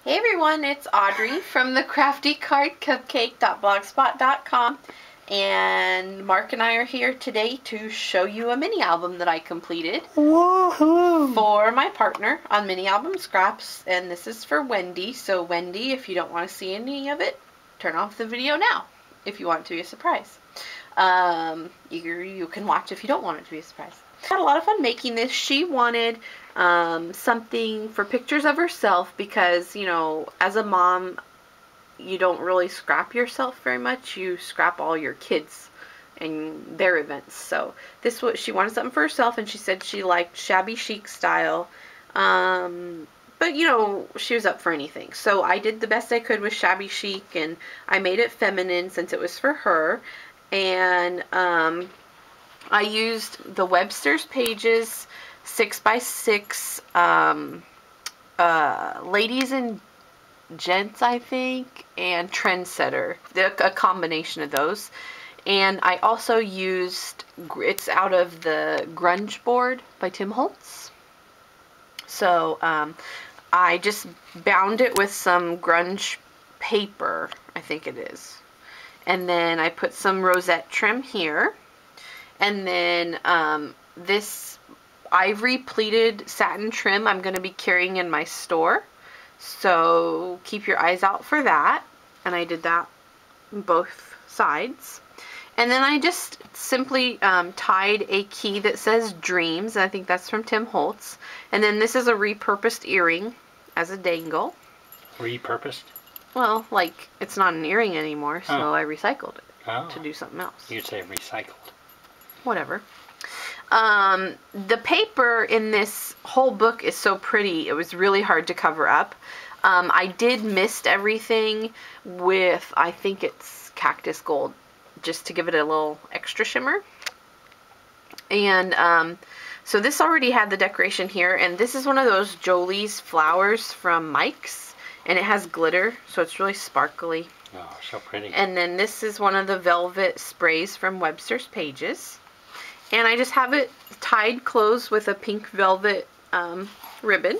Hey everyone, it's Audrey from the craftycardcupcake.blogspot.com, and Mark and I are here today to show you a mini album that I completed for my partner on Mini Album Scraps, and this is for Wendy. So Wendy, if you don't want to see any of it, turn off the video now if you want it to be a surprise. You can watch if you don't want it to be a surprise. I had a lot of fun making this. She wanted something for pictures of herself because, you know, as a mom, you don't really scrap yourself very much. You scrap all your kids and their events. So this was, she wanted something for herself, and she said she liked shabby chic style. But, you know, she was up for anything. So I did the best I could with shabby chic, and I made it feminine since it was for her. And I used the Webster's Pages 6x6 Ladies and Gents, I think, and Trendsetter, a combination of those. And I also used, it's out of the Grunge board by Tim Holtz. So I just bound it with some grunge paper, I think it is. And then I put some rosette trim here. And then this ivory pleated satin trim I'm going to be carrying in my store. So keep your eyes out for that. And I did that on both sides. And then I just simply tied a key that says Dreams. And I think that's from Tim Holtz. And then this is a repurposed earring as a dangle. Repurposed? Well, like, it's not an earring anymore, so I recycled it to do something else. You'd say recycled. Whatever. The paper in this whole book is so pretty, it was really hard to cover up. I did mist everything with, I think it's cactus gold, just to give it a little extra shimmer. And so this already had the decoration here, and this is one of those Jolie's flowers from Mike's, and it has glitter, so it's really sparkly. Oh, so pretty. And then this is one of the velvet sprays from Webster's Pages. And I just have it tied closed with a pink velvet ribbon.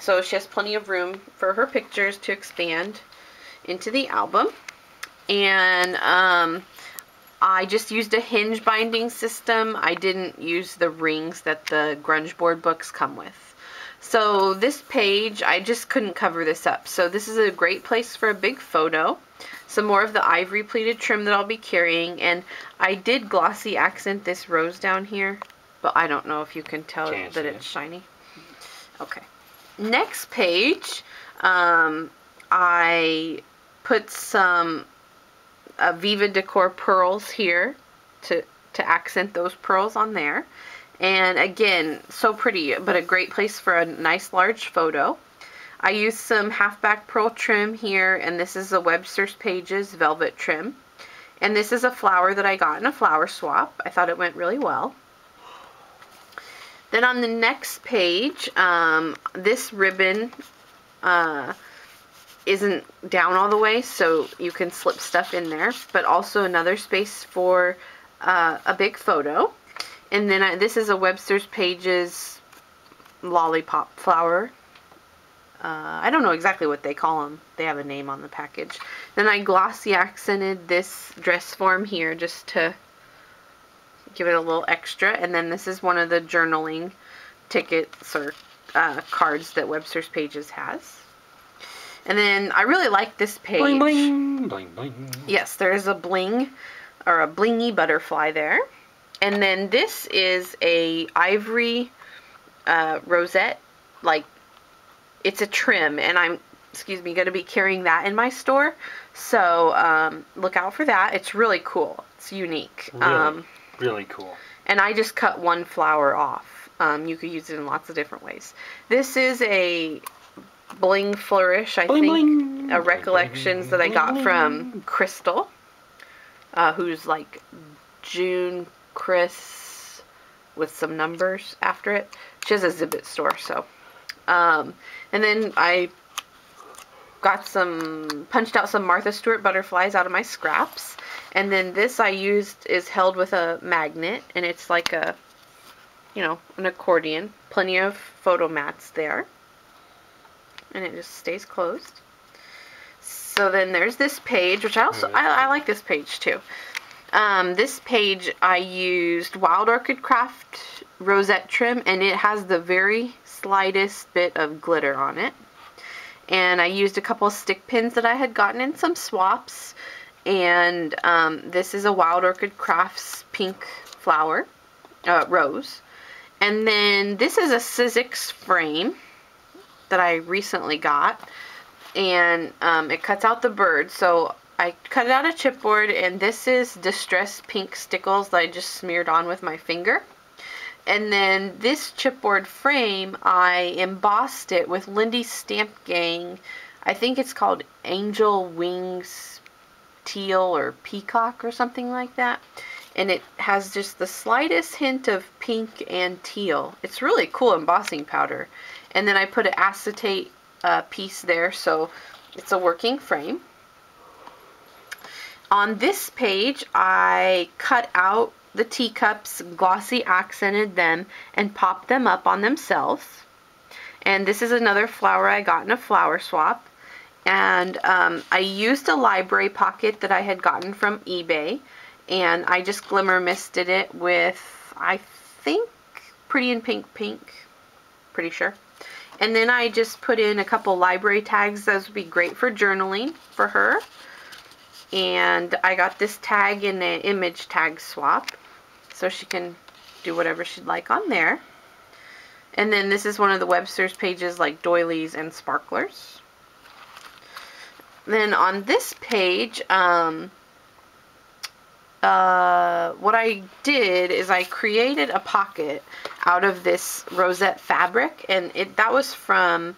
So she has plenty of room for her pictures to expand into the album. And I just used a hinge binding system. I didn't use the rings that the Grunge board books come with. So this page, I just couldn't cover this up. So this is a great place for a big photo. Some more of the ivory pleated trim that I'll be carrying. And I did glossy accent this rose down here, but I don't know if you can tell that it's shiny. Okay. Next page, I put some Viva Decor pearls here to accent those pearls on there. And again, so pretty, but a great place for a nice large photo. I used some halfback pearl trim here, and this is a Webster's Pages velvet trim. And this is a flower that I got in a flower swap. I thought it went really well. Then on the next page, this ribbon isn't down all the way, so you can slip stuff in there, but also another space for a big photo. And then this is a Webster's Pages lollipop flower. I don't know exactly what they call them. They have a name on the package. Then I glossy accented this dress form here just to give it a little extra. And then this is one of the journaling tickets or cards that Webster's Pages has. And then I really like this page. Bling, bling, bling, bling. Yes, there's a bling or a blingy butterfly there. And then this is a ivory rosette, like, it's a trim, and I'm, going to be carrying that in my store. So look out for that. It's really cool. It's unique. Really, really cool. And I just cut one flower off. You could use it in lots of different ways. This is a bling flourish, I think, bling, a recollections that I got from Crystal, who's like June Chris with some numbers after it. She has a Zibbit store, so. And then I got punched out some Martha Stewart butterflies out of my scraps. And then this I used is held with a magnet, and it's like a, you know, an accordion. Plenty of photo mats there. and it just stays closed. So then there's this page, which I like this page too. This page I used Wild Orchid Craft rosette trim, and it has the very slightest bit of glitter on it. And I used a couple of stick pins that I had gotten in some swaps. And this is a Wild Orchid Crafts pink flower, rose. And then this is a Sizzix frame that I recently got. And it cuts out the bird. So I cut it out of chipboard, and this is distressed pink stickles that I just smeared on with my finger. And then this chipboard frame, I embossed it with Lindy's Stamp Gang. I think it's called Angel Wings Teal or Peacock or something like that. And it has just the slightest hint of pink and teal. It's really cool embossing powder. And then I put an acetate piece there, so it's a working frame. On this page, I cut out the teacups, glossy accented them, and popped them up on themselves. And this is another flower I got in a flower swap. And I used a library pocket that I had gotten from eBay, and I just glimmer misted it with, I think, Pretty in Pink Pink, pretty sure. And then I just put in a couple library tags. Those would be great for journaling for her. And I got this tag in an image tag swap, so she can do whatever she'd like on there. And then this is one of the Webster's pages, like doilies and sparklers. Then on this page, what I did is I created a pocket out of this rosette fabric, and that was from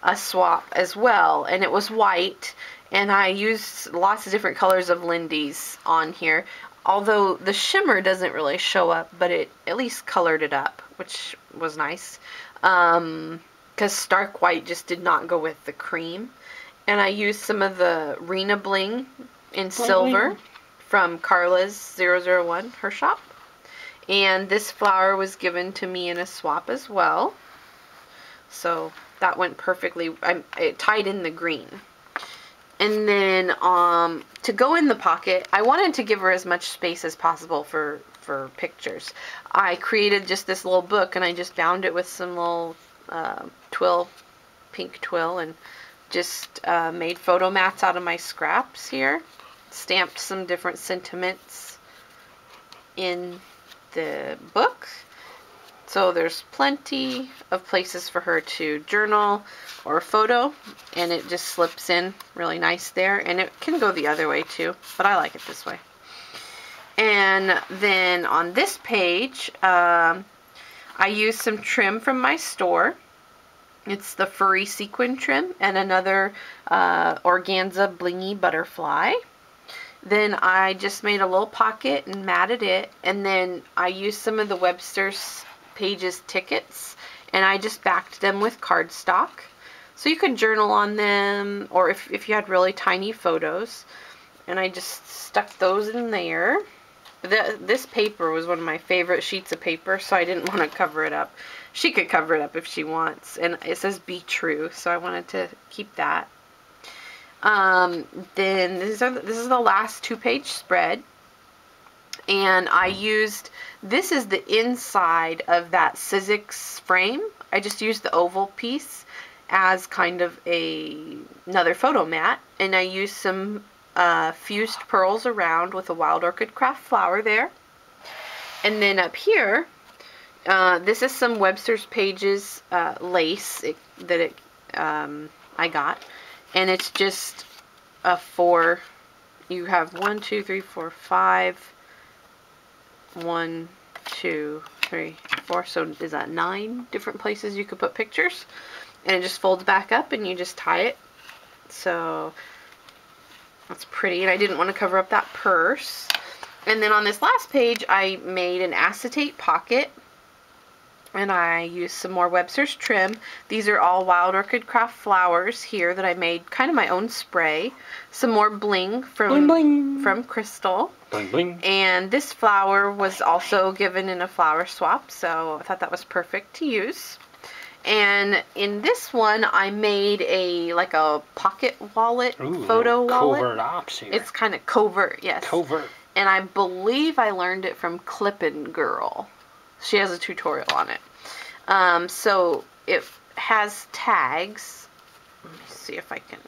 a swap as well, and it was white. And I used lots of different colors of Lindy's on here. Although the shimmer doesn't really show up, but it at least colored it up, which was nice. Because stark white just did not go with the cream. And I used some of the Rena Bling in silver from Carla's 001, her shop. And this flower was given to me in a swap as well. So that went perfectly. It tied in the green. And then to go in the pocket, I wanted to give her as much space as possible for pictures. I created just this little book, and I just bound it with some little pink twill, and just made photo mats out of my scraps here. Stamped some different sentiments in the book. So there's plenty of places for her to journal or photo, and it just slips in really nice there. And it can go the other way too, but I like it this way. And then on this page, I used some trim from my store. It's the furry sequin trim and another organza blingy butterfly. Then I just made a little pocket and matted it, and then I used some of the Webster's pages tickets, and I just backed them with cardstock. So you could journal on them, or if you had really tiny photos. And I just stuck those in there. This paper was one of my favorite sheets of paper, so I didn't want to cover it up. She could cover it up if she wants, and it says "Be True," so I wanted to keep that. Then this is the last 2-page spread. And I used, this is the inside of that Sizzix frame. I just used the oval piece as kind of another photo mat. And I used some fused pearls around with a Wild Orchid Craft flower there. And then up here, this is some Webster's Pages lace that I got. And it's just a 4, you have 1, 2, 3, 4, 5, 1, 2, 3, 4, so is that 9 different places you could put pictures? And it just folds back up and you just tie it. So that's pretty, and I didn't want to cover up that purse. And then on this last page, I made an acetate pocket, and I used some more Webster's trim. These are all Wild Orchid Craft flowers here that I made kind of my own spray. Some more bling from Crystal. Bling bling. And this flower was also given in a flower swap, so I thought that was perfect to use. And in this one, I made like a pocket wallet, photo wallet. Covert ops here. It's kind of covert, yes. Covert. And I believe I learned it from Clippin' Girl. She has a tutorial on it. So it has tags. Let me see if I can.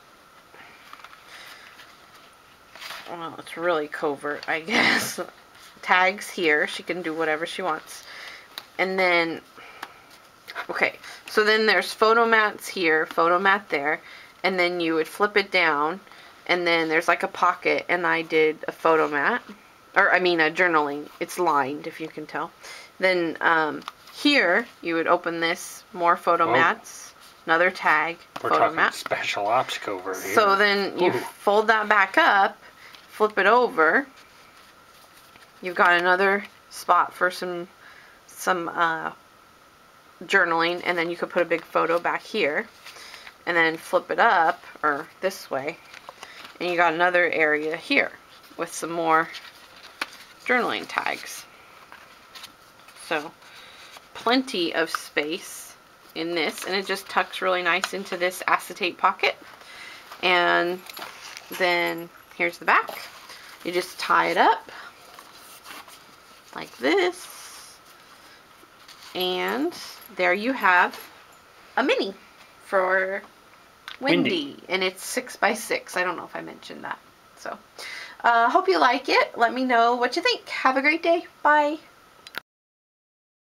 Well, it's really covert, I guess. Tags here. She can do whatever she wants. And then, okay, so then there's photo mats here, photo mat there, and then you would flip it down, and then there's like a pocket, and I did a photo mat, or I mean a journaling. It's lined, if you can tell. Then here you would open this, more photo mats, another tag, We're photo talking mat. special ops covert here. So then you fold that back up, flip it over. You've got another spot for some journaling, and then you could put a big photo back here, and then flip it up, or this way, and you got another area here with some more journaling tags. So plenty of space in this, and it just tucks really nice into this acetate pocket. And then here's the back. You just tie it up like this, and there you have a mini for Wendy. And it's 6x6. I don't know if I mentioned that. So hope you like it. Let me know what you think. Have a great day. Bye.